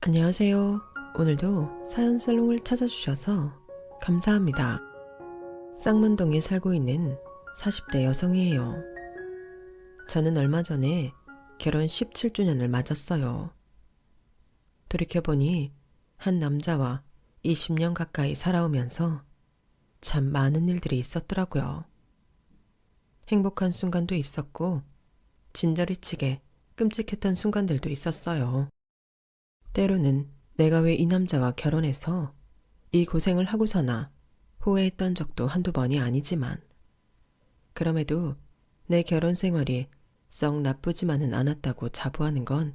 안녕하세요. 오늘도 사연살롱을 찾아주셔서 감사합니다. 쌍문동에 살고 있는 40대 여성이에요. 저는 얼마 전에 결혼 17주년을 맞았어요. 돌이켜보니 한 남자와 20년 가까이 살아오면서 참 많은 일들이 있었더라고요. 행복한 순간도 있었고 진저리치게 끔찍했던 순간들도 있었어요. 때로는 내가 왜 이 남자와 결혼해서 이 고생을 하고서나 후회했던 적도 한두 번이 아니지만 그럼에도 내 결혼 생활이 썩 나쁘지만은 않았다고 자부하는 건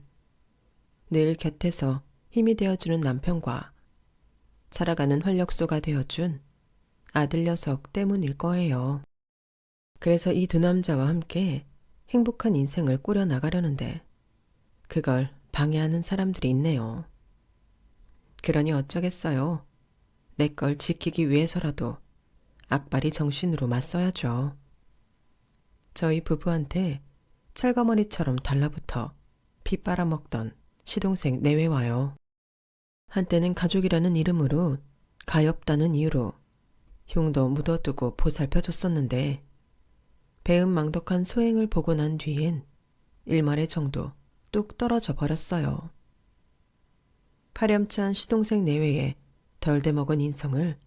늘 곁에서 힘이 되어주는 남편과 살아가는 활력소가 되어준 아들 녀석 때문일 거예요. 그래서 이 두 남자와 함께 행복한 인생을 꾸려나가려는데 그걸 방해하는 사람들이 있네요. 그러니 어쩌겠어요. 내 걸 지키기 위해서라도 악바리 정신으로 맞서야죠. 저희 부부한테 철거머리처럼 달라붙어 피 빨아먹던 시동생 내외와요. 한때는 가족이라는 이름으로 가엾다는 이유로 흉도 묻어두고 보살펴줬었는데 배은망덕한 소행을 보고 난 뒤엔 일말의 정도 뚝 떨어져 버렸어요. 파렴치한 시동생 내외에 덜 대먹은 인성을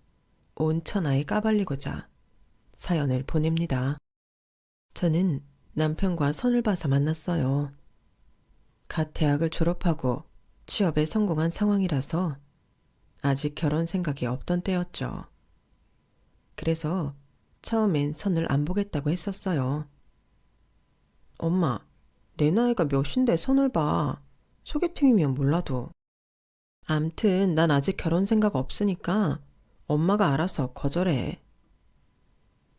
온 천하에 까발리고자 사연을 보냅니다. 저는 남편과 선을 봐서 만났어요. 갓 대학을 졸업하고 취업에 성공한 상황이라서 아직 결혼 생각이 없던 때였죠. 그래서 처음엔 선을 안 보겠다고 했었어요. 엄마, 내 나이가 몇인데 선을 봐. 소개팅이면 몰라도. 암튼 난 아직 결혼 생각 없으니까 엄마가 알아서 거절해.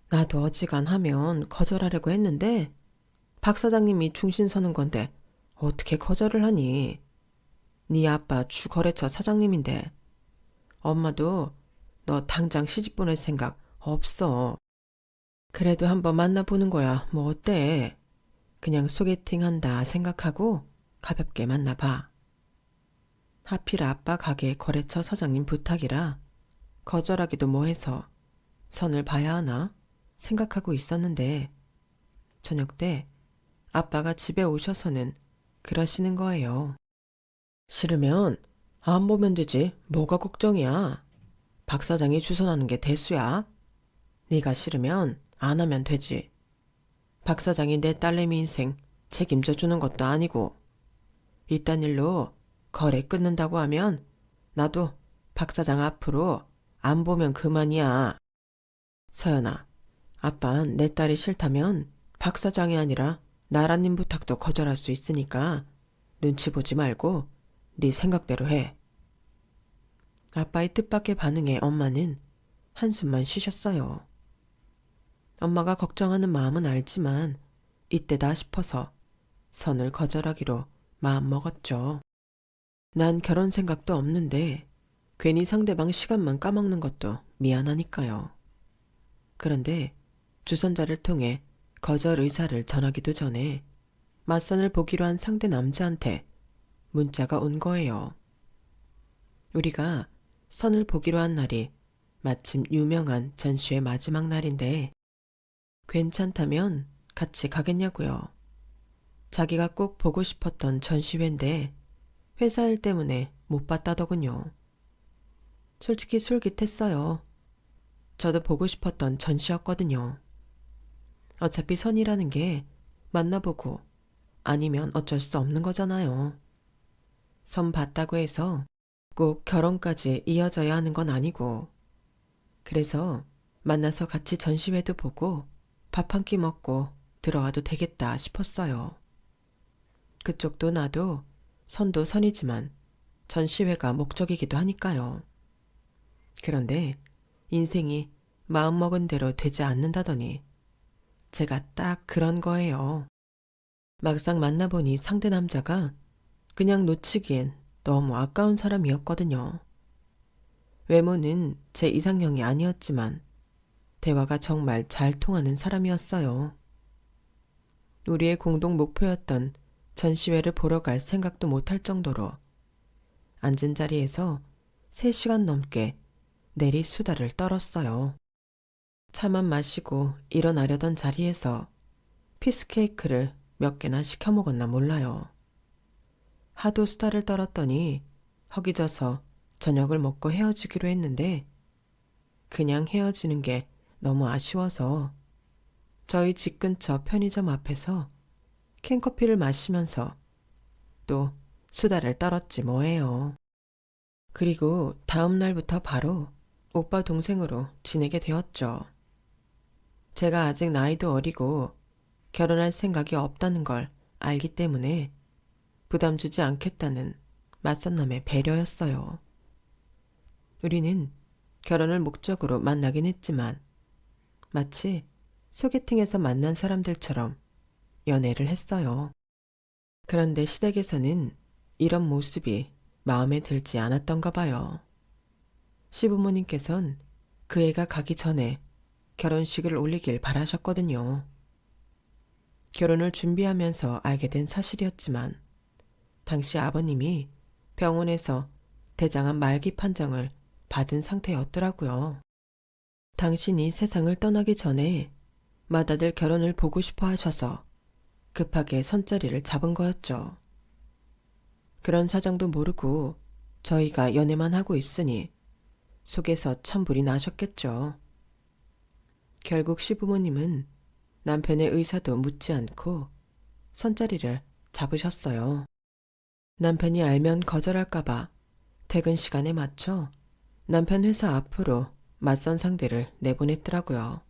나도 어지간하면 거절하려고 했는데 박 사장님이 중신 서는 건데 어떻게 거절을 하니? 네 아빠 주거래처 사장님인데 엄마도 너 당장 시집 보낼 생각 없어. 그래도 한번 만나보는 거야. 뭐 어때? 그냥 소개팅 한다 생각하고 가볍게 만나봐. 하필 아빠 가게 거래처 사장님 부탁이라 거절하기도 뭐해서 선을 봐야 하나 생각하고 있었는데 저녁 때 아빠가 집에 오셔서는 그러시는 거예요. 싫으면 안 보면 되지. 뭐가 걱정이야. 박 사장이 주선하는 게 대수야. 네가 싫으면 안 하면 되지. 박 사장이 내 딸내미 인생 책임져 주는 것도 아니고 이딴 일로 거래 끊는다고 하면 나도 박 사장 앞으로 안 보면 그만이야. 서연아, 아빤 내 딸이 싫다면 박 사장이 아니라 나라님 부탁도 거절할 수 있으니까 눈치 보지 말고 네 생각대로 해. 아빠의 뜻밖의 반응에 엄마는 한숨만 쉬셨어요. 엄마가 걱정하는 마음은 알지만 이때다 싶어서 선을 거절하기로 마음먹었죠. 난 결혼 생각도 없는데 괜히 상대방 시간만 까먹는 것도 미안하니까요. 그런데 주선자를 통해 거절 의사를 전하기도 전에 맞선을 보기로 한 상대 남자한테 문자가 온 거예요. 우리가 선을 보기로 한 날이 마침 유명한 전시회 마지막 날인데 괜찮다면 같이 가겠냐고요. 자기가 꼭 보고 싶었던 전시회인데 회사 일 때문에 못 봤다더군요. 솔직히 솔깃했어요. 저도 보고 싶었던 전시였거든요. 어차피 선이라는 게 만나보고 아니면 어쩔 수 없는 거잖아요. 선 봤다고 해서 꼭 결혼까지 이어져야 하는 건 아니고 그래서 만나서 같이 전시회도 보고 밥 한 끼 먹고 들어가도 되겠다 싶었어요. 그쪽도 나도 선도 선이지만 전시회가 목적이기도 하니까요. 그런데 인생이 마음먹은 대로 되지 않는다더니 제가 딱 그런 거예요. 막상 만나보니 상대 남자가 그냥 놓치기엔 너무 아까운 사람이었거든요. 외모는 제 이상형이 아니었지만 대화가 정말 잘 통하는 사람이었어요. 우리의 공동 목표였던 전시회를 보러 갈 생각도 못할 정도로 앉은 자리에서 3시간 넘게 내리 수다를 떨었어요. 차만 마시고 일어나려던 자리에서 피스케이크를 몇 개나 시켜 먹었나 몰라요. 하도 수다를 떨었더니 허기져서 저녁을 먹고 헤어지기로 했는데 그냥 헤어지는 게 너무 아쉬워서 저희 집 근처 편의점 앞에서 캔커피를 마시면서 또 수다를 떨었지 뭐예요. 그리고 다음 날부터 바로 오빠 동생으로 지내게 되었죠. 제가 아직 나이도 어리고 결혼할 생각이 없다는 걸 알기 때문에 부담 주지 않겠다는 맞선남의 배려였어요. 우리는 결혼을 목적으로 만나긴 했지만 마치 소개팅에서 만난 사람들처럼 연애를 했어요. 그런데 시댁에서는 이런 모습이 마음에 들지 않았던가 봐요. 시부모님께선 그 애가 가기 전에 결혼식을 올리길 바라셨거든요. 결혼을 준비하면서 알게 된 사실이었지만 당시 아버님이 병원에서 대장암 말기 판정을 받은 상태였더라고요. 당신이 세상을 떠나기 전에 맏아들 결혼을 보고 싶어 하셔서 급하게 선자리를 잡은 거였죠. 그런 사정도 모르고 저희가 연애만 하고 있으니 속에서 천불이 나셨겠죠. 결국 시부모님은 남편의 의사도 묻지 않고 선자리를 잡으셨어요. 남편이 알면 거절할까봐 퇴근 시간에 맞춰 남편 회사 앞으로 맞선 상대를 내보냈더라고요.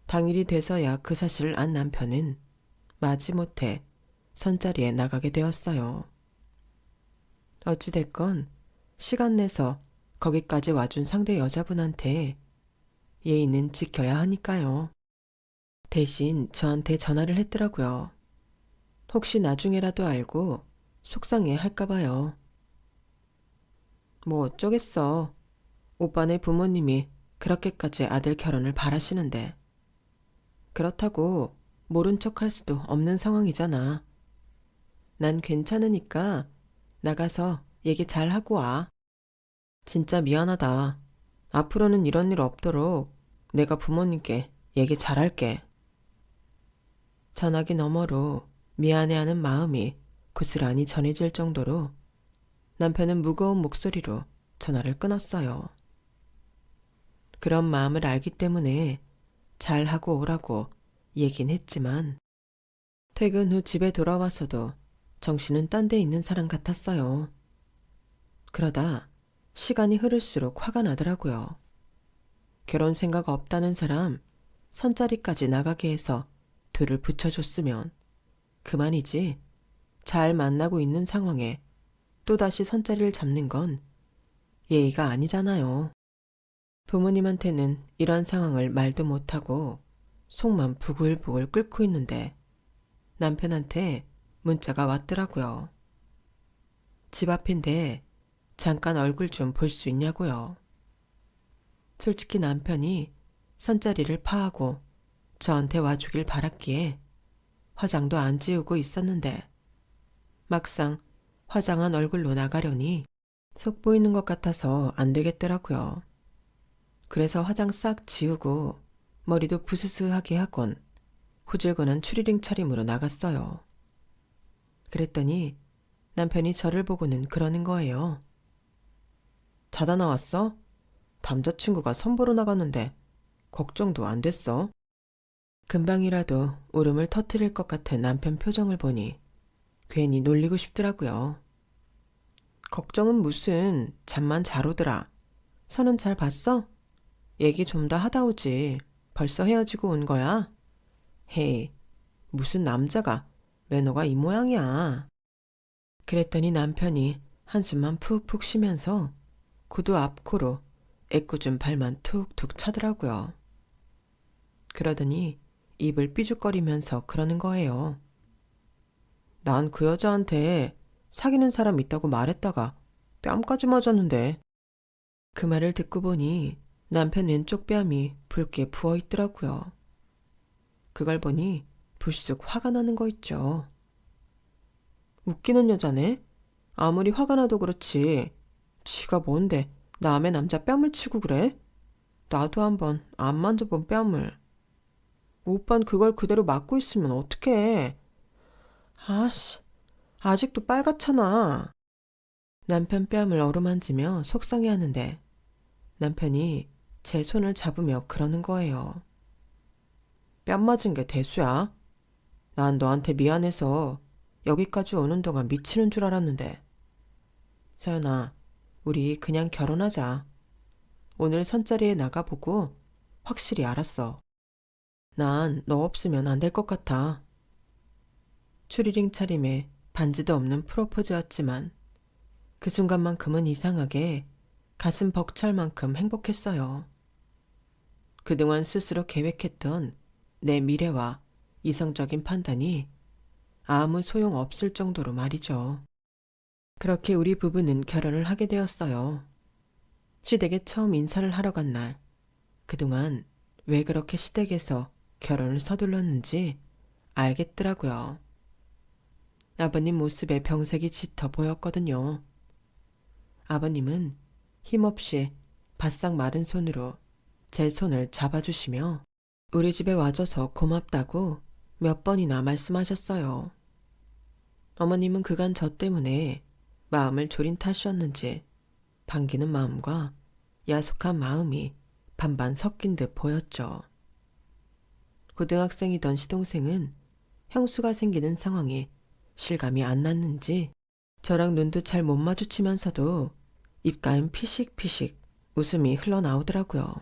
당일이 돼서야 그 사실을 안 남편은 마지못해 선자리에 나가게 되었어요. 어찌됐건 시간 내서 거기까지 와준 상대 여자분한테 예의는 지켜야 하니까요. 대신 저한테 전화를 했더라고요. 혹시 나중에라도 알고 속상해 할까봐요. 뭐 어쩌겠어. 오빠네 부모님이 그렇게까지 아들 결혼을 바라시는데. 그렇다고 모른 척 할 수도 없는 상황이잖아. 난 괜찮으니까 나가서 얘기 잘 하고 와. 진짜 미안하다. 앞으로는 이런 일 없도록 내가 부모님께 얘기 잘할게. 전화기 너머로 미안해하는 마음이 고스란히 전해질 정도로 남편은 무거운 목소리로 전화를 끊었어요. 그런 마음을 알기 때문에 잘하고 오라고 얘긴 했지만 퇴근 후 집에 돌아와서도 정신은 딴 데 있는 사람 같았어요. 그러다 시간이 흐를수록 화가 나더라고요. 결혼 생각 없다는 사람 선자리까지 나가게 해서 둘을 붙여줬으면 그만이지 잘 만나고 있는 상황에 또다시 선자리를 잡는 건 예의가 아니잖아요. 부모님한테는 이런 상황을 말도 못하고 속만 부글부글 끓고 있는데 남편한테 문자가 왔더라고요. 집 앞인데 잠깐 얼굴 좀 볼 수 있냐고요. 솔직히 남편이 선자리를 파하고 저한테 와주길 바랐기에 화장도 안 지우고 있었는데 막상 화장한 얼굴로 나가려니 속 보이는 것 같아서 안 되겠더라고요. 그래서 화장 싹 지우고 머리도 부스스하게 하곤 후줄근한 추리링 차림으로 나갔어요. 그랬더니 남편이 저를 보고는 그러는 거예요. 자다 나왔어? 남자친구가 선보러 나갔는데 걱정도 안 됐어? 금방이라도 울음을 터뜨릴 것 같은 남편 표정을 보니 괜히 놀리고 싶더라고요. 걱정은 무슨, 잠만 잘 오더라. 선은 잘 봤어? 얘기 좀 더 하다 오지. 벌써 헤어지고 온 거야? 헤이, 무슨 남자가 매너가 이 모양이야. 그랬더니 남편이 한숨만 푹푹 쉬면서 구두 앞코로 애꿎은 발만 툭툭 차더라고요. 그러더니 입을 삐죽거리면서 그러는 거예요. 난 그 여자한테 사귀는 사람 있다고 말했다가 뺨까지 맞았는데. 그 말을 듣고 보니 남편 왼쪽 뺨이 붉게 부어있더라고요. 그걸 보니 불쑥 화가 나는 거 있죠. 웃기는 여자네? 아무리 화가 나도 그렇지. 지가 뭔데 남의 남자 뺨을 치고 그래? 나도 한번 안 만져본 뺨을. 오빤 그걸 그대로 맞고 있으면 어떡해. 아씨, 아직도 빨갛잖아. 남편 뺨을 어루만지며 속상해하는데 남편이 제 손을 잡으며 그러는 거예요. 뺨 맞은 게 대수야. 난 너한테 미안해서 여기까지 오는 동안 미치는 줄 알았는데. 서연아, 우리 그냥 결혼하자. 오늘 선자리에 나가보고 확실히 알았어. 난 너 없으면 안 될 것 같아. 추리링 차림에 반지도 없는 프로포즈였지만 그 순간만큼은 이상하게 가슴 벅찰 만큼 행복했어요. 그동안 스스로 계획했던 내 미래와 이성적인 판단이 아무 소용 없을 정도로 말이죠. 그렇게 우리 부부는 결혼을 하게 되었어요. 시댁에 처음 인사를 하러 간 날, 그동안 왜 그렇게 시댁에서 결혼을 서둘렀는지 알겠더라고요. 아버님 모습에 병색이 짙어 보였거든요. 아버님은 힘없이 바싹 마른 손으로 제 손을 잡아주시며 우리 집에 와줘서 고맙다고 몇 번이나 말씀하셨어요. 어머님은 그간 저 때문에 마음을 졸인 탓이었는지 반기는 마음과 야속한 마음이 반반 섞인 듯 보였죠. 고등학생이던 시동생은 형수가 생기는 상황이 실감이 안 났는지 저랑 눈도 잘 못 마주치면서도 입가엔 피식피식 웃음이 흘러나오더라고요.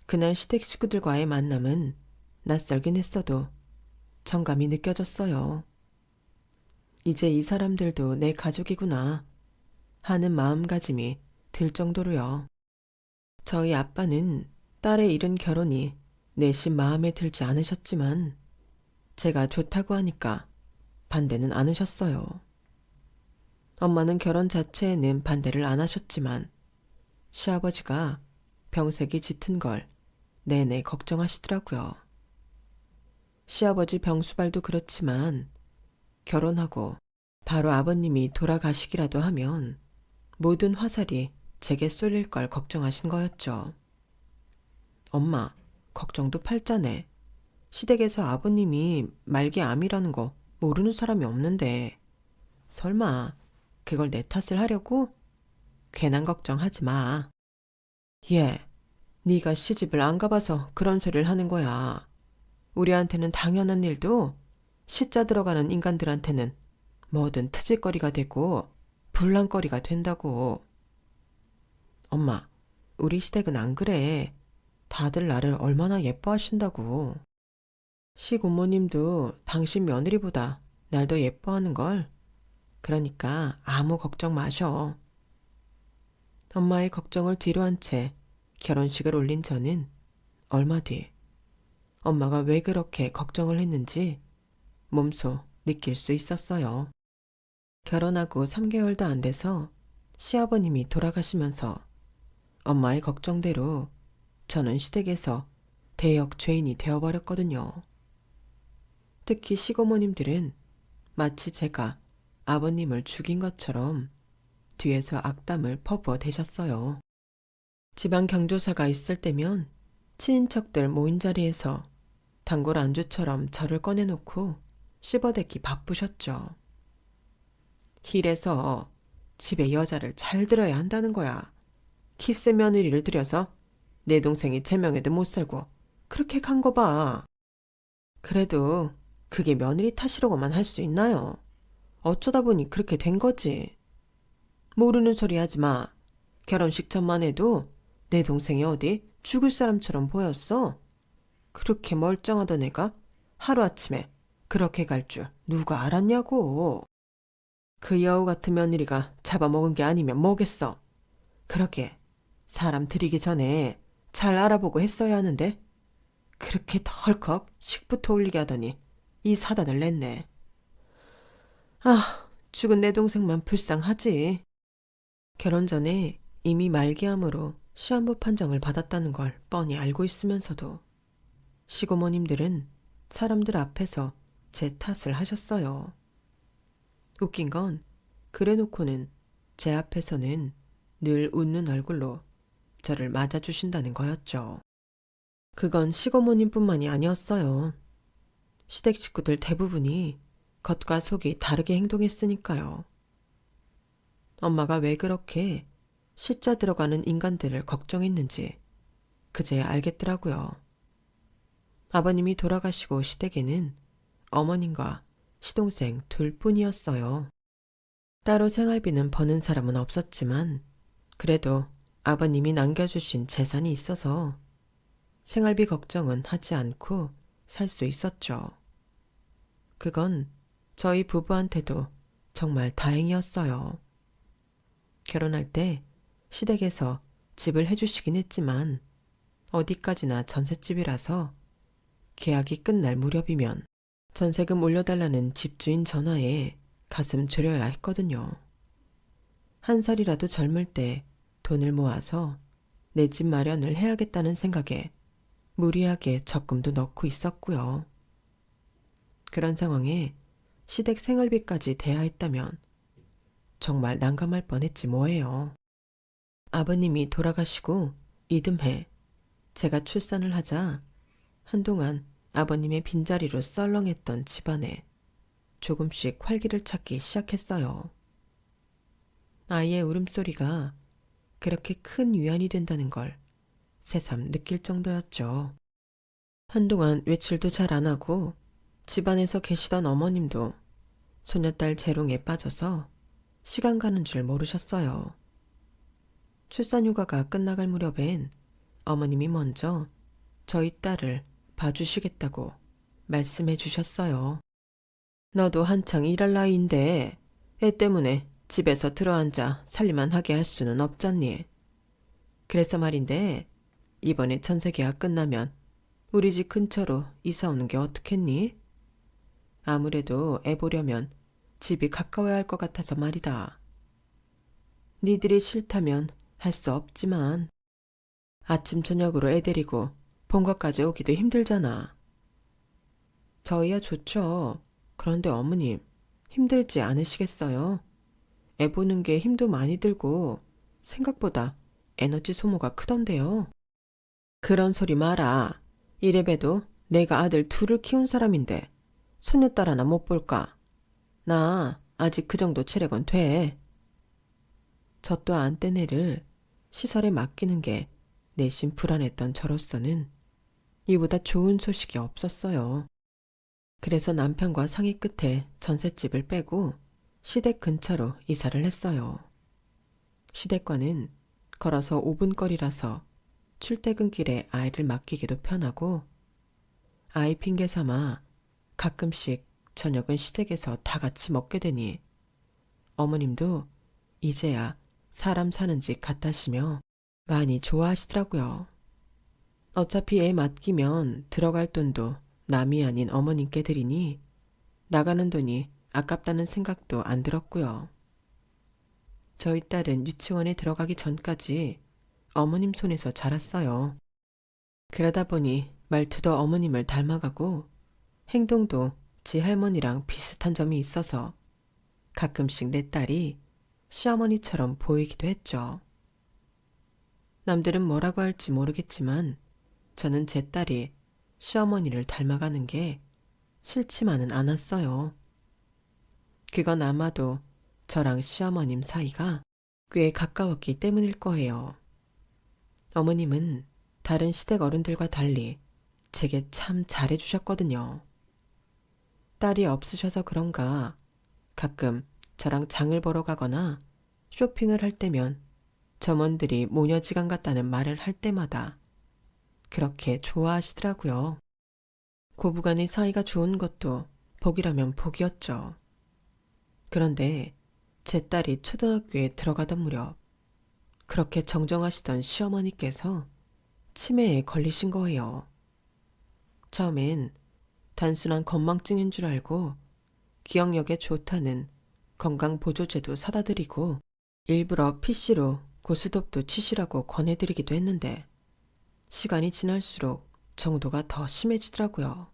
그날 시댁 식구들과의 만남은 낯설긴 했어도 정감이 느껴졌어요. 이제 이 사람들도 내 가족이구나 하는 마음가짐이 들 정도로요. 저희 아빠는 딸의 이른 결혼이 내심 마음에 들지 않으셨지만 제가 좋다고 하니까 반대는 않으셨어요. 엄마는 결혼 자체에는 반대를 안 하셨지만 시아버지가 병색이 짙은 걸 내내 걱정하시더라고요. 시아버지 병수발도 그렇지만 결혼하고 바로 아버님이 돌아가시기라도 하면 모든 화살이 제게 쏠릴 걸 걱정하신 거였죠. 엄마, 걱정도 팔자네. 시댁에서 아버님이 말기 암이라는 거 모르는 사람이 없는데 설마 그걸 내 탓을 하려고? 괜한 걱정하지 마. 예, 네가 시집을 안 가봐서 그런 소리를 하는 거야. 우리한테는 당연한 일도 시자 들어가는 인간들한테는 뭐든 트질거리가 되고 불랑거리가 된다고. 엄마, 우리 시댁은 안 그래. 다들 나를 얼마나 예뻐하신다고. 시고모님도 당신 며느리보다 날 더 예뻐하는걸. 그러니까 아무 걱정 마셔. 엄마의 걱정을 뒤로 한 채 결혼식을 올린 저는 얼마 뒤 엄마가 왜 그렇게 걱정을 했는지 몸소 느낄 수 있었어요. 결혼하고 3개월도 안 돼서 시아버님이 돌아가시면서 엄마의 걱정대로 저는 시댁에서 대역 죄인이 되어버렸거든요. 특히 시고모님들은 마치 제가 아버님을 죽인 것처럼 뒤에서 악담을 퍼부어대셨어요. 지방 경조사가 있을 때면 친인척들 모인 자리에서 단골 안주처럼 저를 꺼내놓고 씹어대기 바쁘셨죠. 길에서 집에 여자를 잘 들어야 한다는 거야. 키스 며느리를 들여서 내 동생이 제명에도 못 살고 그렇게 간 거 봐. 그래도 그게 며느리 탓이라고만 할 수 있나요? 어쩌다 보니 그렇게 된 거지. 모르는 소리 하지 마. 결혼식 전만 해도 내 동생이 어디 죽을 사람처럼 보였어. 그렇게 멀쩡하던 애가 하루아침에 그렇게 갈 줄 누가 알았냐고. 그 여우 같은 며느리가 잡아먹은 게 아니면 뭐겠어. 그러게 사람 들이기 전에 잘 알아보고 했어야 하는데 그렇게 덜컥 식부터 올리게 하더니 이 사단을 냈네. 아, 죽은 내 동생만 불쌍하지. 결혼 전에 이미 말기암으로 시한부 판정을 받았다는 걸 뻔히 알고 있으면서도 시고모님들은 사람들 앞에서 제 탓을 하셨어요. 웃긴 건 그래놓고는 제 앞에서는 늘 웃는 얼굴로 저를 맞아주신다는 거였죠. 그건 시고모님뿐만이 아니었어요. 시댁 식구들 대부분이 겉과 속이 다르게 행동했으니까요. 엄마가 왜 그렇게 시자 들어가는 인간들을 걱정했는지 그제야 알겠더라고요. 아버님이 돌아가시고 시댁에는 어머님과 시동생 둘뿐이었어요. 따로 생활비는 버는 사람은 없었지만 그래도 아버님이 남겨주신 재산이 있어서 생활비 걱정은 하지 않고 살 수 있었죠. 그건 저희 부부한테도 정말 다행이었어요. 결혼할 때 시댁에서 집을 해주시긴 했지만 어디까지나 전셋집이라서 계약이 끝날 무렵이면 전세금 올려달라는 집주인 전화에 가슴 졸여야 했거든요. 한 살이라도 젊을 때 돈을 모아서 내 집 마련을 해야겠다는 생각에 무리하게 적금도 넣고 있었고요. 그런 상황에 시댁 생활비까지 대야 했다면 정말 난감할 뻔했지 뭐예요. 아버님이 돌아가시고 이듬해 제가 출산을 하자 한동안 아버님의 빈자리로 썰렁했던 집안에 조금씩 활기를 찾기 시작했어요. 아이의 울음소리가 그렇게 큰 위안이 된다는 걸 새삼 느낄 정도였죠. 한동안 외출도 잘 안 하고 집안에서 계시던 어머님도 소녀딸 재롱에 빠져서 시간 가는 줄 모르셨어요. 출산휴가가 끝나갈 무렵엔 어머님이 먼저 저희 딸을 봐주시겠다고 말씀해 주셨어요. 너도 한창 일할 나이인데 애 때문에 집에서 들어앉아 살림만 하게 할 수는 없잖니. 그래서 말인데 이번에 전세 계약 끝나면 우리 집 근처로 이사 오는 게 어떻겠니? 아무래도 애 보려면 집이 가까워야 할 것 같아서 말이다. 니들이 싫다면 할 수 없지만 아침 저녁으로 애 데리고 본가까지 오기도 힘들잖아. 저희야 좋죠. 그런데 어머님 힘들지 않으시겠어요? 애 보는 게 힘도 많이 들고 생각보다 에너지 소모가 크던데요. 그런 소리 마라. 이래봬도 내가 아들 둘을 키운 사람인데 손녀딸 하나 못 볼까? 나 아직 그 정도 체력은 돼. 저 또한 뗀 애를 시설에 맡기는 게 내심 불안했던 저로서는 이보다 좋은 소식이 없었어요. 그래서 남편과 상의 끝에 전셋집을 빼고 시댁 근처로 이사를 했어요. 시댁과는 걸어서 5분 거리라서 출퇴근길에 아이를 맡기기도 편하고 아이 핑계 삼아 가끔씩 저녁은 시댁에서 다 같이 먹게 되니 어머님도 이제야 사람 사는 집 같다시며 많이 좋아하시더라고요. 어차피 애 맡기면 들어갈 돈도 남이 아닌 어머님께 드리니 나가는 돈이 아깝다는 생각도 안 들었고요. 저희 딸은 유치원에 들어가기 전까지 어머님 손에서 자랐어요. 그러다 보니 말투도 어머님을 닮아가고 행동도 지 할머니랑 비슷한 점이 있어서 가끔씩 내 딸이 시어머니처럼 보이기도 했죠. 남들은 뭐라고 할지 모르겠지만 저는 제 딸이 시어머니를 닮아가는 게 싫지만은 않았어요. 그건 아마도 저랑 시어머님 사이가 꽤 가까웠기 때문일 거예요. 어머님은 다른 시댁 어른들과 달리 제게 참 잘해주셨거든요. 딸이 없으셔서 그런가 가끔 저랑 장을 보러 가거나 쇼핑을 할 때면 점원들이 모녀지간 같다는 말을 할 때마다 그렇게 좋아하시더라고요. 고부간의 사이가 좋은 것도 복이라면 복이었죠. 그런데 제 딸이 초등학교에 들어가던 무렵 그렇게 정정하시던 시어머니께서 치매에 걸리신 거예요. 처음엔 단순한 건망증인 줄 알고 기억력에 좋다는 건강보조제도 사다 드리고 일부러 PC로 고스톱도 치시라고 권해드리기도 했는데 시간이 지날수록 정도가 더 심해지더라고요.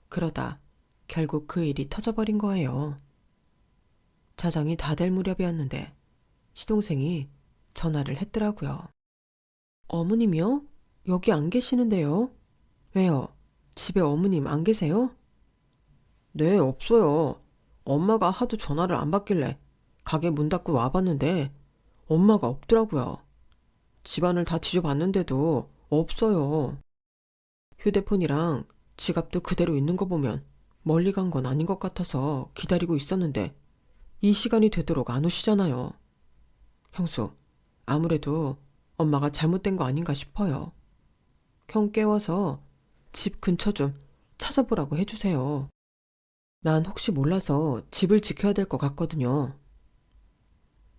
그러다 결국 그 일이 터져버린 거예요. 자정이 다 될 무렵이었는데 시동생이 전화를 했더라고요. 어머님이요? 여기 안 계시는데요? 왜요? 집에 어머님 안 계세요? 네, 없어요. 엄마가 하도 전화를 안 받길래 가게 문 닫고 와봤는데 엄마가 없더라고요. 집안을 다 뒤져봤는데도 없어요. 휴대폰이랑 지갑도 그대로 있는 거 보면 멀리 간 건 아닌 것 같아서 기다리고 있었는데 이 시간이 되도록 안 오시잖아요. 형수, 아무래도 엄마가 잘못된 거 아닌가 싶어요. 형 깨워서 집 근처 좀 찾아보라고 해주세요. 난 혹시 몰라서 집을 지켜야 될 것 같거든요.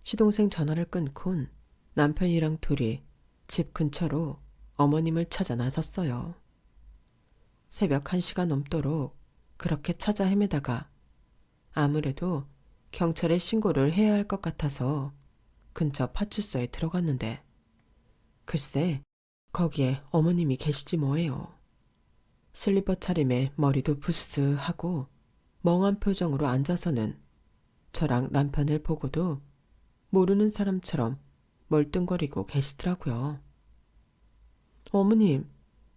시동생 전화를 끊곤 남편이랑 둘이 집 근처로 어머님을 찾아 나섰어요. 새벽 1시가 넘도록 그렇게 찾아 헤매다가 아무래도 경찰에 신고를 해야 할 것 같아서 근처 파출소에 들어갔는데 글쎄 거기에 어머님이 계시지 뭐예요. 슬리퍼 차림에 머리도 부스스하고 멍한 표정으로 앉아서는 저랑 남편을 보고도 모르는 사람처럼 멀뚱거리고 계시더라고요. 어머님,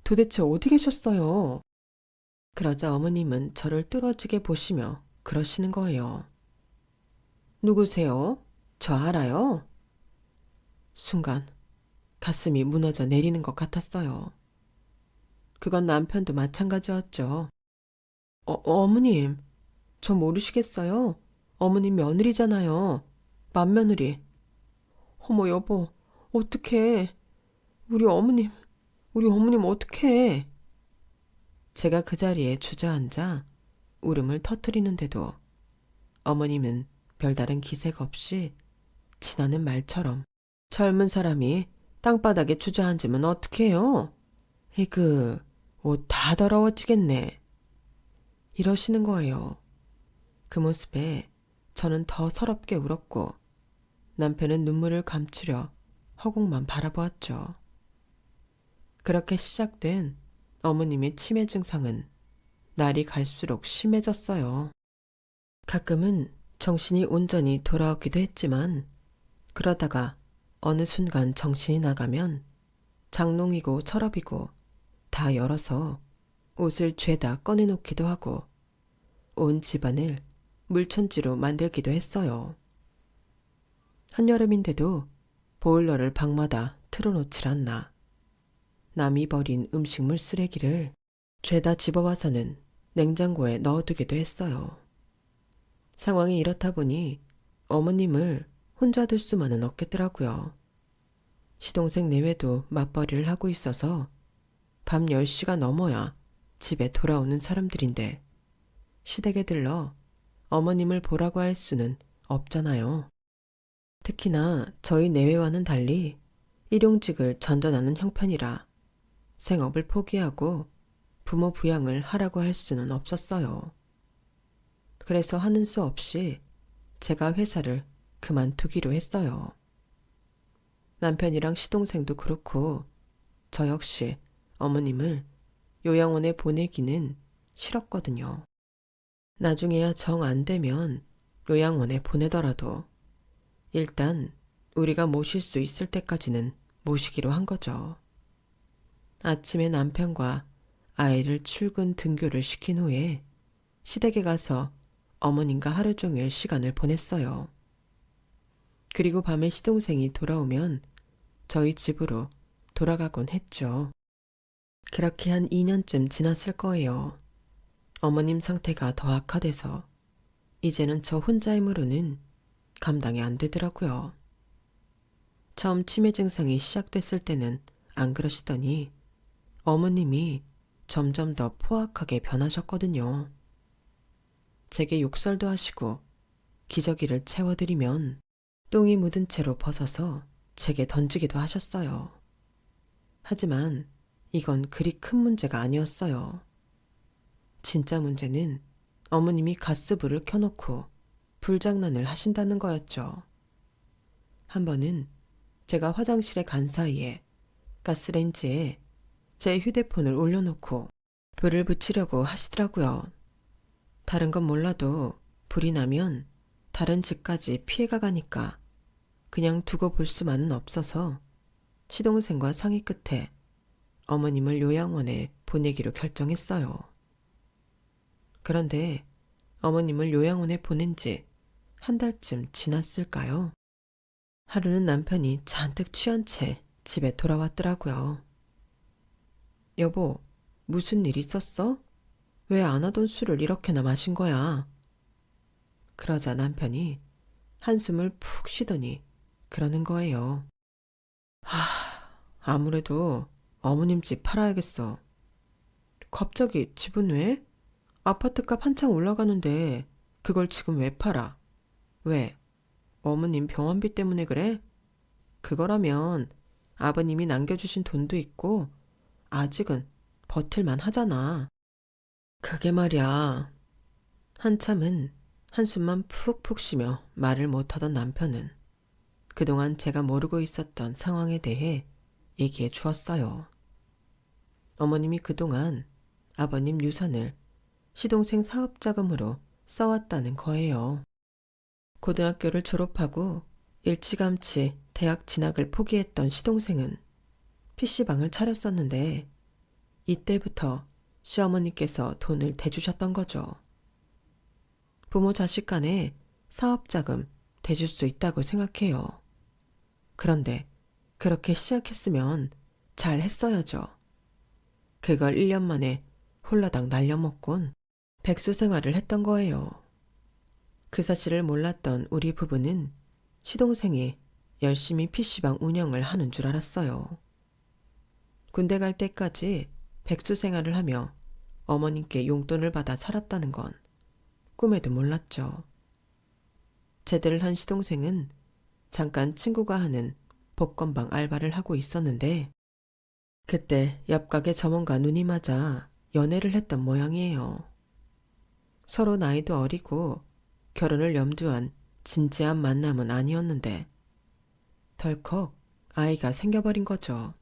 도대체 어디 계셨어요? 그러자 어머님은 저를 뚫어지게 보시며 그러시는 거예요. 누구세요? 저 알아요? 순간 가슴이 무너져 내리는 것 같았어요. 그건 남편도 마찬가지였죠. 어머님, 저 모르시겠어요? 어머님 며느리잖아요. 맏며느리. 어머 여보, 어떡해. 우리 어머님 어떡해. 제가 그 자리에 주저앉아 울음을 터뜨리는데도 어머님은 별다른 기색 없이 지나는 말처럼 젊은 사람이 땅바닥에 주저앉으면 어떡해요? 에그, 옷 다 더러워지겠네. 이러시는 거예요. 그 모습에 저는 더 서럽게 울었고 남편은 눈물을 감추려 허공만 바라보았죠. 그렇게 시작된 어머님의 치매 증상은 날이 갈수록 심해졌어요. 가끔은 정신이 온전히 돌아오기도 했지만 그러다가 어느 순간 정신이 나가면 장롱이고 서랍이고 다 열어서 옷을 죄다 꺼내놓기도 하고 온 집안을 물천지로 만들기도 했어요. 한여름인데도 보일러를 방마다 틀어놓질 않나. 남이 버린 음식물 쓰레기를 죄다 집어와서는 냉장고에 넣어두기도 했어요. 상황이 이렇다 보니 어머님을 혼자 둘 수만은 없겠더라고요. 시동생 내외도 맞벌이를 하고 있어서 밤 10시가 넘어야 집에 돌아오는 사람들인데 시댁에 들러 어머님을 보라고 할 수는 없잖아요. 특히나 저희 내외와는 달리 일용직을 전전하는 형편이라 생업을 포기하고 부모 부양을 하라고 할 수는 없었어요. 그래서 하는 수 없이 제가 회사를 그만두기로 했어요. 남편이랑 시동생도 그렇고 저 역시 어머님을 요양원에 보내기는 싫었거든요. 나중에야 정 안 되면 요양원에 보내더라도 일단 우리가 모실 수 있을 때까지는 모시기로 한 거죠. 아침에 남편과 아이를 출근 등교를 시킨 후에 시댁에 가서 어머님과 하루 종일 시간을 보냈어요. 그리고 밤에 시동생이 돌아오면 저희 집으로 돌아가곤 했죠. 그렇게 한 2년쯤 지났을 거예요. 어머님 상태가 더 악화돼서 이제는 저 혼자 힘으로는 감당이 안 되더라고요. 처음 치매 증상이 시작됐을 때는 안 그러시더니 어머님이 점점 더 포악하게 변하셨거든요. 제게 욕설도 하시고 기저귀를 채워드리면 똥이 묻은 채로 벗어서 제게 던지기도 하셨어요. 하지만 이건 그리 큰 문제가 아니었어요. 진짜 문제는 어머님이 가스불을 켜놓고 불장난을 하신다는 거였죠. 한 번은 제가 화장실에 간 사이에 가스레인지에 제 휴대폰을 올려놓고 불을 붙이려고 하시더라고요. 다른 건 몰라도 불이 나면 다른 집까지 피해가 가니까 그냥 두고 볼 수만은 없어서 시동생과 상의 끝에 어머님을 요양원에 보내기로 결정했어요. 그런데 어머님을 요양원에 보낸 지 한 달쯤 지났을까요? 하루는 남편이 잔뜩 취한 채 집에 돌아왔더라고요. 여보, 무슨 일 있었어? 왜 안 하던 술을 이렇게나 마신 거야? 그러자 남편이 한숨을 푹 쉬더니 그러는 거예요. 아무래도 어머님 집 팔아야겠어. 갑자기 집은 왜? 아파트값 한창 올라가는데 그걸 지금 왜 팔아? 왜? 어머님 병원비 때문에 그래? 그거라면 아버님이 남겨주신 돈도 있고 아직은 버틸만 하잖아. 그게 말이야. 한참은 한숨만 푹푹 쉬며 말을 못하던 남편은 그동안 제가 모르고 있었던 상황에 대해 얘기해 주었어요. 어머님이 그동안 아버님 유산을 시동생 사업자금으로 써왔다는 거예요. 고등학교를 졸업하고 일찌감치 대학 진학을 포기했던 시동생은 PC방을 차렸었는데 이때부터 시어머니께서 돈을 대주셨던 거죠. 부모 자식 간에 사업자금 대줄 수 있다고 생각해요. 그런데 그렇게 시작했으면 잘 했어야죠. 그걸 1년 만에 홀라당 날려먹곤 백수 생활을 했던 거예요. 그 사실을 몰랐던 우리 부부는 시동생이 열심히 PC방 운영을 하는 줄 알았어요. 군대 갈 때까지 백수 생활을 하며 어머님께 용돈을 받아 살았다는 건 꿈에도 몰랐죠. 제대를 한 시동생은 잠깐 친구가 하는 복권방 알바를 하고 있었는데 그때 옆 가게 점원과 눈이 맞아 연애를 했던 모양이에요. 서로 나이도 어리고 결혼을 염두한 진지한 만남은 아니었는데 덜컥 아이가 생겨버린 거죠.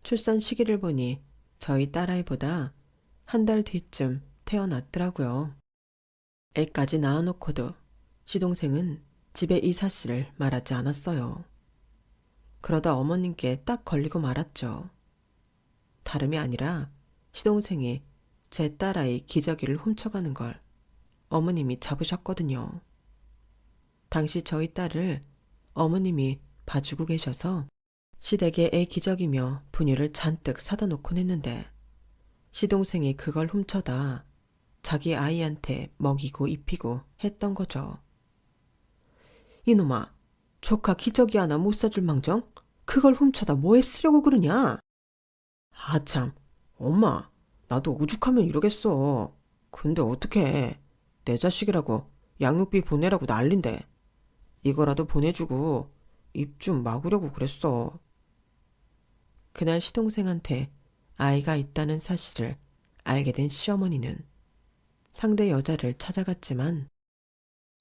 출산 시기를 보니 저희 딸아이보다 한 달 뒤쯤 태어났더라고요. 애까지 낳아놓고도 시동생은 집에 이 사실을 말하지 않았어요. 그러다 어머님께 딱 걸리고 말았죠. 다름이 아니라 시동생이 제 딸아이 기저귀를 훔쳐가는 걸 어머님이 잡으셨거든요. 당시 저희 딸을 어머님이 봐주고 계셔서 시댁에 애 기저귀며 분유를 잔뜩 사다 놓곤 했는데 시동생이 그걸 훔쳐다 자기 아이한테 먹이고 입히고 했던 거죠. 이놈아, 조카 기저귀 하나 못 사줄 망정? 그걸 훔쳐다 뭐에 쓰려고 그러냐? 아참, 엄마, 나도 오죽하면 이러겠어. 근데 어떡해. 내 자식이라고 양육비 보내라고 난린데. 이거라도 보내주고 입 좀 막으려고 그랬어. 그날 시동생한테 아이가 있다는 사실을 알게 된 시어머니는 상대 여자를 찾아갔지만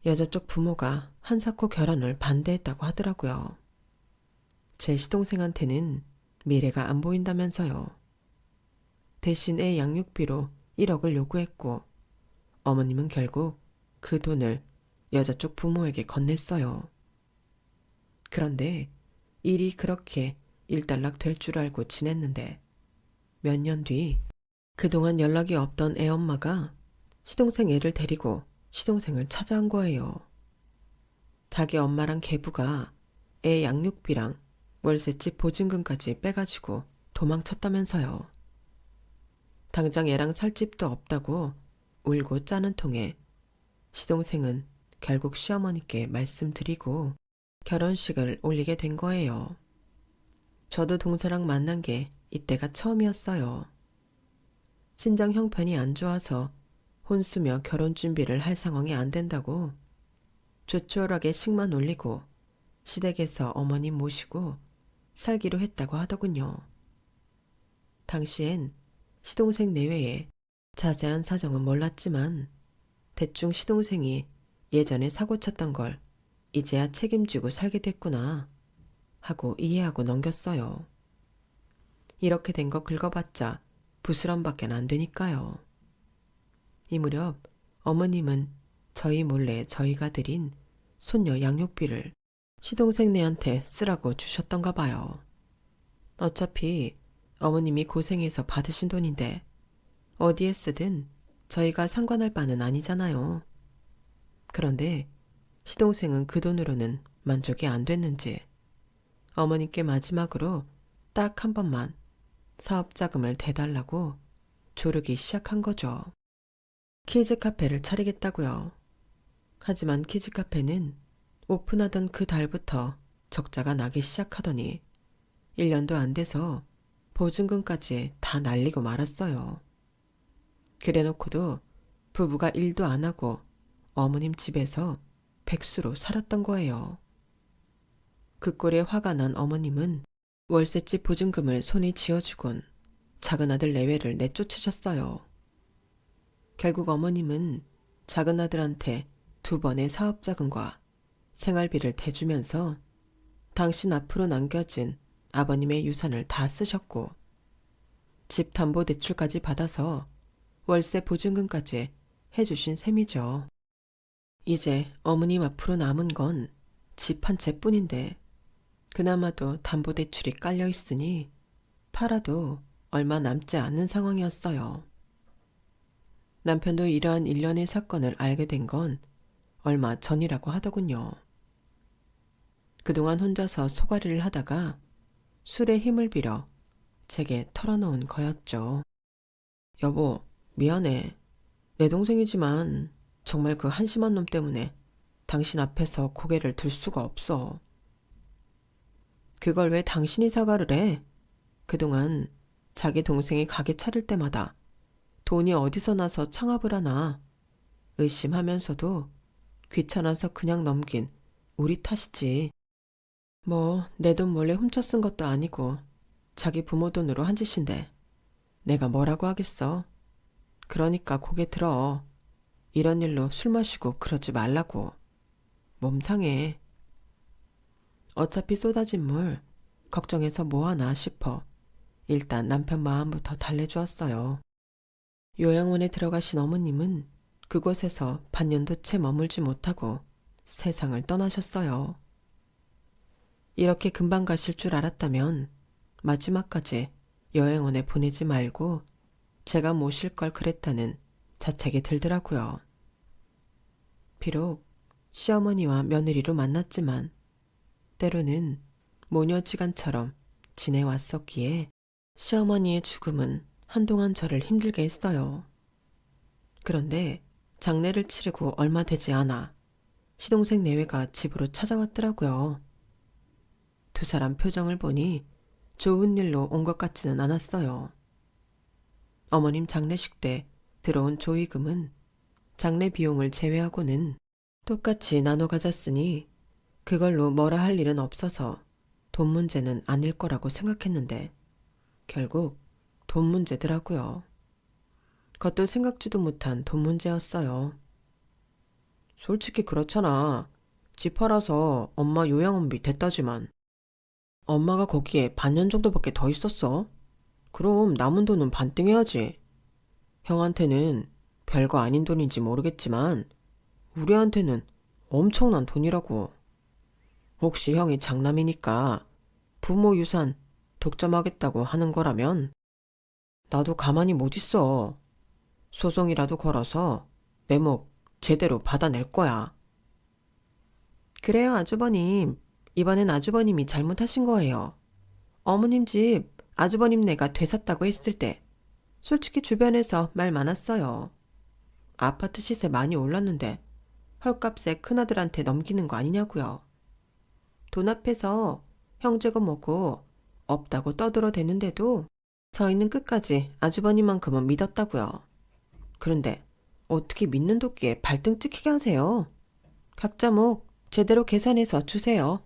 여자 쪽 부모가 한사코 결혼을 반대했다고 하더라고요. 제 시동생한테는 미래가 안 보인다면서요. 대신 애 양육비로 1억을 요구했고 어머님은 결국 그 돈을 여자 쪽 부모에게 건넸어요. 그런데 일이 그렇게 일단락 될 줄 알고 지냈는데 몇 년 뒤 그동안 연락이 없던 애 엄마가 시동생 애를 데리고 시동생을 찾아온 거예요. 자기 엄마랑 계부가 애 양육비랑 월세집 보증금까지 빼가지고 도망쳤다면서요. 당장 애랑 살 집도 없다고 울고 짜는 통에 시동생은 결국 시어머니께 말씀드리고 결혼식을 올리게 된 거예요. 저도 동서랑 만난 게 이때가 처음이었어요. 친정 형편이 안 좋아서 혼수며 결혼 준비를 할 상황이 안 된다고 조촐하게 식만 올리고 시댁에서 어머님 모시고 살기로 했다고 하더군요. 당시엔 시동생 내외에 자세한 사정은 몰랐지만 대충 시동생이 예전에 사고 쳤던 걸 이제야 책임지고 살게 됐구나 하고 이해하고 넘겼어요. 이렇게 된 거 긁어봤자 부스럼밖엔 안 되니까요. 이 무렵 어머님은 저희 몰래 저희가 드린 손녀 양육비를 시동생네한테 쓰라고 주셨던가 봐요. 어차피 어머님이 고생해서 받으신 돈인데 어디에 쓰든 저희가 상관할 바는 아니잖아요. 그런데 시동생은 그 돈으로는 만족이 안 됐는지 어머니께 마지막으로 딱 한 번만 사업 자금을 대달라고 조르기 시작한 거죠. 키즈 카페를 차리겠다고요. 하지만 키즈 카페는 오픈하던 그 달부터 적자가 나기 시작하더니 1년도 안 돼서 보증금까지 다 날리고 말았어요. 그래놓고도 부부가 일도 안 하고 어머님 집에서 백수로 살았던 거예요. 그 꼴에 화가 난 어머님은 월세집 보증금을 손에 쥐어주곤 작은 아들 내외를 내쫓으셨어요. 결국 어머님은 작은 아들한테 2번의 사업자금과 생활비를 대주면서 당신 앞으로 남겨진 아버님의 유산을 다 쓰셨고 집 담보 대출까지 받아서 월세 보증금까지 해주신 셈이죠. 이제 어머님 앞으로 남은 건 집 한 채뿐인데 그나마도 담보 대출이 깔려 있으니 팔아도 얼마 남지 않는 상황이었어요. 남편도 이러한 일련의 사건을 알게 된 건 얼마 전이라고 하더군요. 그동안 혼자서 소가리를 하다가 술의 힘을 빌어 제게 털어놓은 거였죠. 여보, 미안해. 내 동생이지만 정말 그 한심한 놈 때문에 당신 앞에서 고개를 들 수가 없어. 그걸 왜 당신이 사과를 해? 그동안 자기 동생이 가게 차릴 때마다 돈이 어디서 나서 창업을 하나 의심하면서도 귀찮아서 그냥 넘긴 우리 탓이지. 뭐 내 돈 몰래 훔쳐 쓴 것도 아니고 자기 부모 돈으로 한 짓인데 내가 뭐라고 하겠어. 그러니까 고개 들어. 이런 일로 술 마시고 그러지 말라고. 몸 상해. 어차피 쏟아진 물 걱정해서 뭐하나 싶어 일단 남편 마음부터 달래주었어요. 요양원에 들어가신 어머님은 그곳에서 반년도 채 머물지 못하고 세상을 떠나셨어요. 이렇게 금방 가실 줄 알았다면 마지막까지 여행원에 보내지 말고 제가 모실 걸 그랬다는 자책이 들더라고요. 비록 시어머니와 며느리로 만났지만 때로는 모녀지간처럼 지내왔었기에 시어머니의 죽음은 한동안 저를 힘들게 했어요. 그런데 장례를 치르고 얼마 되지 않아 시동생 내외가 집으로 찾아왔더라고요. 2사람 표정을 보니 좋은 일로 온 것 같지는 않았어요. 어머님 장례식 때 들어온 조의금은 장례 비용을 제외하고는 똑같이 나눠 가졌으니 그걸로 뭐라 할 일은 없어서 돈 문제는 아닐 거라고 생각했는데 결국 돈 문제더라고요. 그것도 생각지도 못한 돈 문제였어요. 솔직히 그렇잖아. 집 팔아서 엄마 요양원비 됐다지만 엄마가 거기에 반년 정도밖에 더 있었어. 그럼 남은 돈은 반띵해야지. 형한테는 별거 아닌 돈인지 모르겠지만 우리한테는 엄청난 돈이라고. 혹시 형이 장남이니까 부모 유산 독점하겠다고 하는 거라면 나도 가만히 못 있어. 소송이라도 걸어서 내 목 제대로 받아낼 거야. 그래요, 아주버님. 이번엔 아주버님이 잘못하신 거예요. 어머님 집 아주버님네가 되샀다고 했을 때 솔직히 주변에서 말 많았어요. 아파트 시세 많이 올랐는데 헐값에 큰아들한테 넘기는 거 아니냐고요. 돈 앞에서 형제고 뭐고 없다고 떠들어대는데도 저희는 끝까지 아주버님만큼은 믿었다고요. 그런데 어떻게 믿는 도끼에 발등 찍히게 하세요? 각자 목 제대로 계산해서 주세요.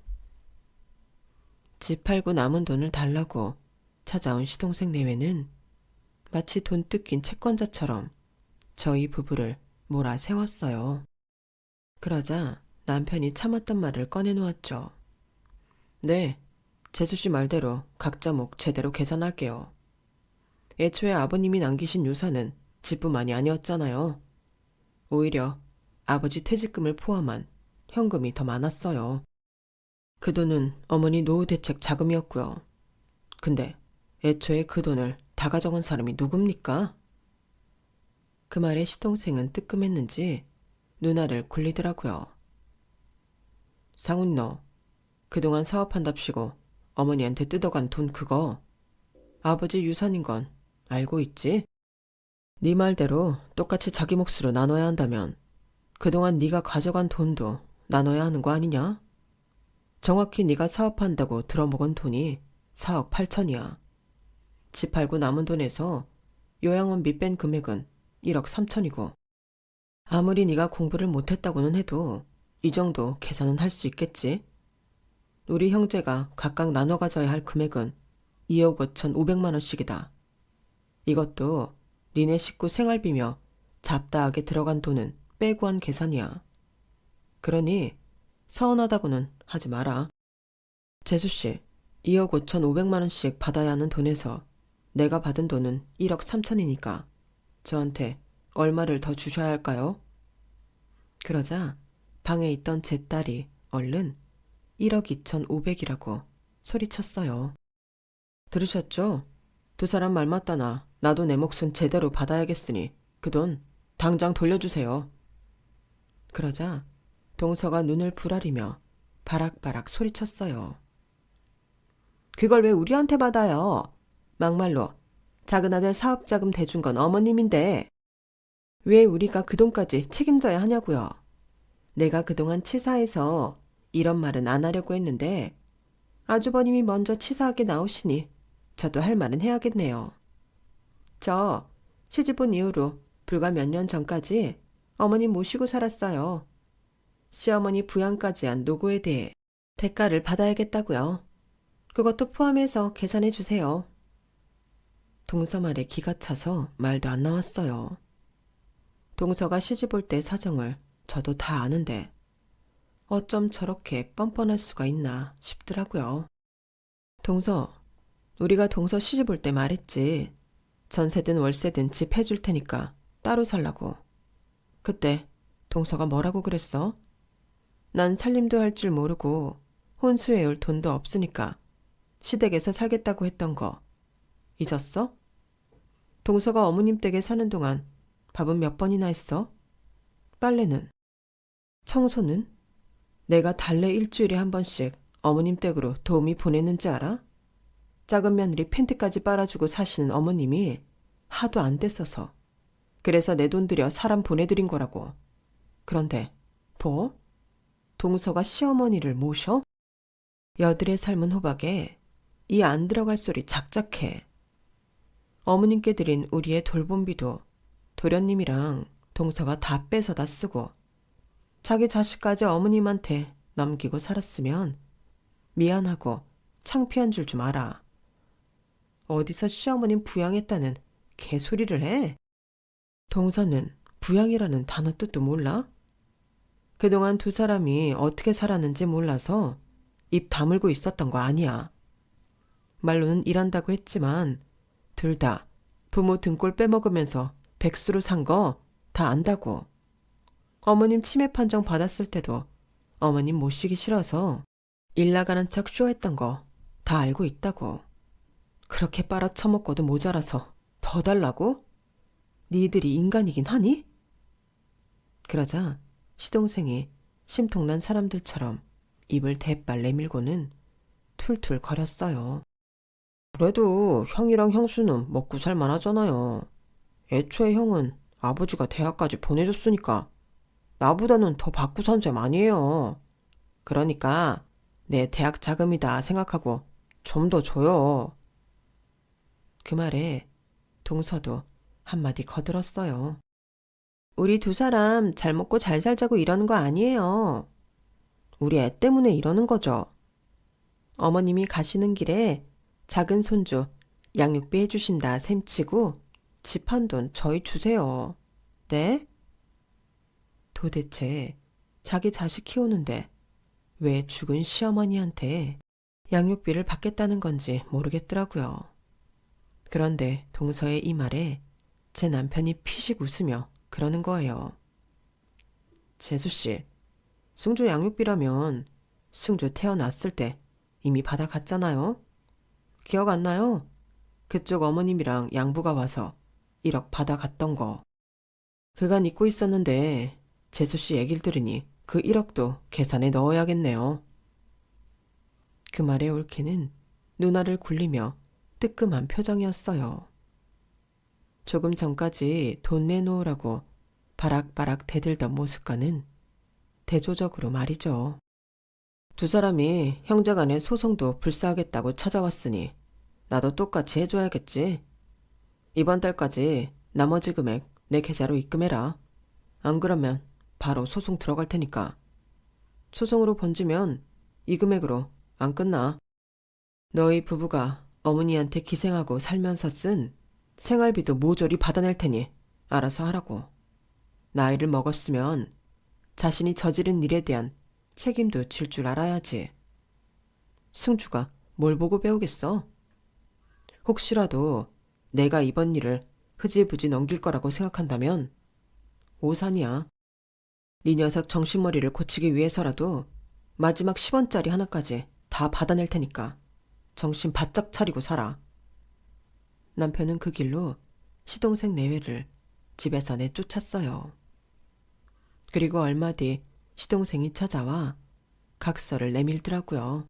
집 팔고 남은 돈을 달라고 찾아온 시동생 내외는 마치 돈 뜯긴 채권자처럼 저희 부부를 몰아세웠어요. 그러자 남편이 참았던 말을 꺼내놓았죠. 네, 재수씨 말대로 각자 목 제대로 계산할게요. 애초에 아버님이 남기신 유산은 집뿐만이 아니었잖아요. 오히려 아버지 퇴직금을 포함한 현금이 더 많았어요. 그 돈은 어머니 노후 대책 자금이었고요. 근데 애초에 그 돈을 다 가져간 사람이 누굽니까? 그 말에 시동생은 뜨끔했는지 누나를 굴리더라고요. 상훈이 너 그동안 사업한답시고 어머니한테 뜯어간 돈 그거 아버지 유산인 건 알고 있지? 네 말대로 똑같이 자기 몫으로 나눠야 한다면 그동안 네가 가져간 돈도 나눠야 하는 거 아니냐? 정확히 네가 사업한다고 들어먹은 돈이 4억 8천이야. 집 팔고 남은 돈에서 요양원비 뺀 금액은 1억 3천이고 아무리 네가 공부를 못했다고는 해도 이 정도 계산은 할 수 있겠지? 우리 형제가 각각 나눠 가져야 할 금액은 2억 5천 5백만 원씩이다. 이것도 니네 식구 생활비며 잡다하게 들어간 돈은 빼고 한 계산이야. 그러니 서운하다고는 하지 마라. 재수씨, 2억 5천 5백만 원씩 받아야 하는 돈에서 내가 받은 돈은 1억 3천이니까 저한테 얼마를 더 주셔야 할까요? 그러자 방에 있던 제 딸이 얼른 1억 2천 5백이라고 소리쳤어요. 들으셨죠? 두 사람 말 맞다나 나도 내 몫은 제대로 받아야겠으니 그 돈 당장 돌려주세요. 그러자 동서가 눈을 부라리며 바락바락 소리쳤어요. 그걸 왜 우리한테 받아요? 막말로 작은 아들 사업자금 대준 건 어머님인데 왜 우리가 그 돈까지 책임져야 하냐고요. 내가 그동안 치사해서 이런 말은 안 하려고 했는데 아주버님이 먼저 치사하게 나오시니 저도 할 말은 해야겠네요. 저 시집 온 이후로 불과 몇 년 전까지 어머님 모시고 살았어요. 시어머니 부양까지 한 노고에 대해 대가를 받아야겠다고요. 그것도 포함해서 계산해 주세요. 동서 말에 기가 차서 말도 안 나왔어요. 동서가 시집 올 때 사정을 저도 다 아는데 어쩜 저렇게 뻔뻔할 수가 있나 싶더라고요. 동서, 우리가 동서 시집 올 때 말했지. 전세든 월세든 집 해줄 테니까 따로 살라고. 그때 동서가 뭐라고 그랬어? 난 살림도 할 줄 모르고 혼수해올 돈도 없으니까 시댁에서 살겠다고 했던 거 잊었어? 동서가 어머님 댁에 사는 동안 밥은 몇 번이나 했어? 빨래는? 청소는? 내가 달래 일주일에 한 번씩 어머님 댁으로 도우미 보내는지 알아? 작은 며느리 팬티까지 빨아주고 사시는 어머님이 하도 안 됐어서 그래서 내 돈 들여 사람 보내드린 거라고. 그런데 뭐? 동서가 시어머니를 모셔? 여들의 삶은 호박에 이 안 들어갈 소리 작작해. 어머님께 드린 우리의 돌봄비도 도련님이랑 동서가 다 뺏어다 쓰고 자기 자식까지 어머님한테 넘기고 살았으면 미안하고 창피한 줄 좀 알아. 어디서 시어머님 부양했다는 개소리를 해? 동서는 부양이라는 단어 뜻도 몰라? 그동안 두 사람이 어떻게 살았는지 몰라서 입 다물고 있었던 거 아니야. 말로는 일한다고 했지만 둘 다 부모 등골 빼먹으면서 백수로 산 거 다 안다고. 어머님 치매 판정 받았을 때도 어머님 모시기 싫어서 일 나가는 척 쇼했던 거 다 알고 있다고. 그렇게 빨아쳐먹고도 모자라서 더 달라고? 니들이 인간이긴 하니? 그러자 시동생이 심통난 사람들처럼 입을 대빨 내밀고는 툴툴 거렸어요. 그래도 형이랑 형수는 먹고 살만하잖아요. 애초에 형은 아버지가 대학까지 보내줬으니까 나보다는 더 받고 산 셈 아니에요. 그러니까 내 대학 자금이다 생각하고 좀 더 줘요. 그 말에 동서도 한마디 거들었어요. 우리 두 사람 잘 먹고 잘 살자고 이러는 거 아니에요. 우리 애 때문에 이러는 거죠. 어머님이 가시는 길에 작은 손주 양육비 해주신다 셈치고 집 한 돈 저희 주세요. 네? 도대체 자기 자식 키우는데 왜 죽은 시어머니한테 양육비를 받겠다는 건지 모르겠더라고요. 그런데 동서의 이 말에 제 남편이 피식 웃으며 그러는 거예요. 재수씨, 승주 양육비라면 승주 태어났을 때 이미 받아갔잖아요? 기억 안 나요? 그쪽 어머님이랑 양부가 와서 1억 받아갔던 거. 그간 잊고 있었는데 재수씨 얘기를 들으니 그 1억도 계산에 넣어야겠네요. 그 말에 올케는 누나를 굴리며 뜨끔한 표정이었어요. 조금 전까지 돈 내놓으라고 바락바락 대들던 모습과는 대조적으로 말이죠. 두 사람이 형제간의 소송도 불사하겠다고 찾아왔으니 나도 똑같이 해줘야겠지. 이번 달까지 나머지 금액 내 계좌로 입금해라. 안 그러면 바로 소송 들어갈 테니까. 소송으로 번지면 이 금액으로 안 끝나. 너희 부부가 어머니한테 기생하고 살면서 쓴 생활비도 모조리 받아낼 테니 알아서 하라고. 나이를 먹었으면 자신이 저지른 일에 대한 책임도 질 줄 알아야지. 승주가 뭘 보고 배우겠어? 혹시라도 내가 이번 일을 흐지부지 넘길 거라고 생각한다면 오산이야. 네 녀석 정신머리를 고치기 위해서라도 마지막 10원짜리 하나까지 다 받아낼 테니까 정신 바짝 차리고 살아. 남편은 그 길로 시동생 내외를 집에서 내쫓았어요. 그리고 얼마 뒤 시동생이 찾아와 각서를 내밀더라고요.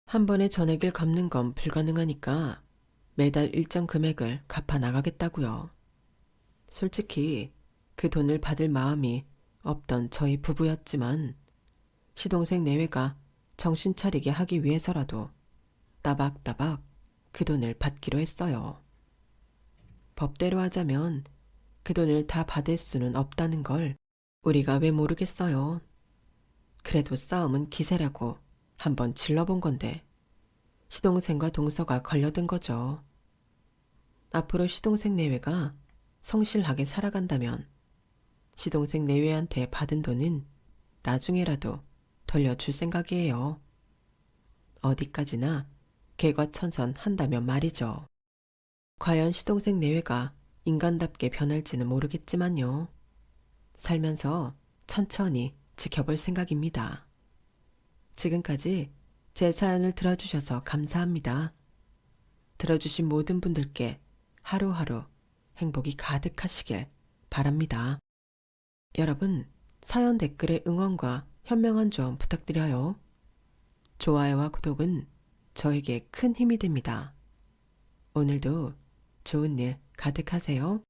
한 번에 전액을 갚는 건 불가능하니까 매달 일정 금액을 갚아 나가겠다고요. 솔직히 그 돈을 받을 마음이 없던 저희 부부였지만 시동생 내외가 정신 차리게 하기 위해서라도 따박따박 그 돈을 받기로 했어요. 법대로 하자면 그 돈을 다 받을 수는 없다는 걸 우리가 왜 모르겠어요. 그래도 싸움은 기세라고 한번 질러본 건데 시동생과 동서가 걸려든 거죠. 앞으로 시동생 내외가 성실하게 살아간다면 시동생 내외한테 받은 돈은 나중에라도 돌려줄 생각이에요. 어디까지나 개과천선 한다면 말이죠. 과연 시동생 내외가 인간답게 변할지는 모르겠지만요. 살면서 천천히 지켜볼 생각입니다. 지금까지 제 사연을 들어주셔서 감사합니다. 들어주신 모든 분들께 하루하루 행복이 가득하시길 바랍니다. 여러분, 사연 댓글에 응원과 현명한 조언 부탁드려요. 좋아요와 구독은 저에게 큰 힘이 됩니다. 오늘도 좋은 일 가득하세요.